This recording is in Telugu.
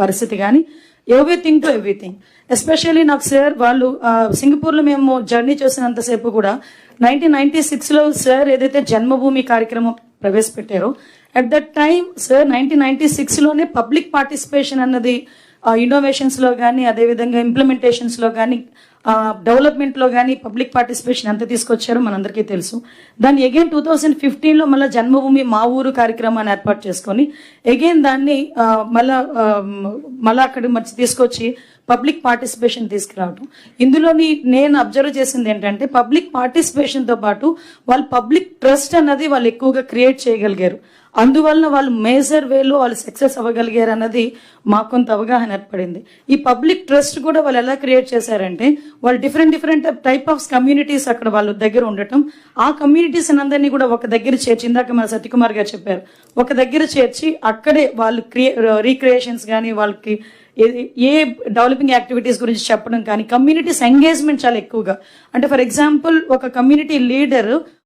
పరిస్థితి కానీ ఎవ్రీథింగ్ టు ఎవ్రీథింగ్. ఎస్పెషల్లీ నాకు సార్ వాళ్ళు సింగపూర్లో మేము జర్నీ చేసినంతసేపు కూడా 1996లో సార్ ఏదైతే జన్మభూమి కార్యక్రమం ప్రవేశపెట్టారో అట్ దట్ టైం సార్ 1996లోనే పబ్లిక్ పార్టిసిపేషన్ అన్నది ఇన్నోవేషన్స్లో కానీ అదేవిధంగా ఇంప్లిమెంటేషన్స్లో కానీ డెవలప్మెంట్లో కానీ పబ్లిక్ పార్టిసిపేషన్ ఎంత తీసుకొచ్చారో మనందరికీ తెలుసు. దాన్ని అగైన్ 2015లో మళ్ళీ జన్మభూమి మా ఊరు కార్యక్రమాన్ని ఏర్పాటు చేసుకొని అగైన్ దాన్ని మళ్ళా అక్కడ మంచి తీసుకొచ్చి పబ్లిక్ పార్టిసిపేషన్ తీసుకురావడం. ఇందులోని నేను అబ్జర్వ్ చేసింది ఏంటంటే పబ్లిక్ పార్టిసిపేషన్తో పాటు వాళ్ళు పబ్లిక్ ట్రస్ట్ అన్నది వాళ్ళు ఎక్కువగా క్రియేట్ చేయగలిగారు. అందువలన వాళ్ళు మేజర్ వేలో వాళ్ళు సక్సెస్ అవ్వగలిగారు అన్నది మాకు కొంత అవగాహన ఏర్పడింది. ఈ పబ్లిక్ ట్రస్ట్ కూడా వాళ్ళు ఎలా క్రియేట్ చేశారంటే వాళ్ళు డిఫరెంట్ టైప్ ఆఫ్ కమ్యూనిటీస్ అక్కడ వాళ్ళ దగ్గర ఉండటం, ఆ కమ్యూనిటీస్ అందరినీ కూడా ఒక దగ్గర చేర్చి, ఇందాక మన సత్యకుమార్ గారు చెప్పారు, ఒక దగ్గర చేర్చి అక్కడే వాళ్ళు రీక్రియేషన్స్ కానీ వాళ్ళకి ఏ డెవలపింగ్ యాక్టివిటీస్ గురించి చెప్పడం కానీ కమ్యూనిటీస్ ఎంగేజ్మెంట్ చాలా ఎక్కువగా. అంటే ఫర్ ఎగ్జాంపుల్ ఒక కమ్యూనిటీ లీడర్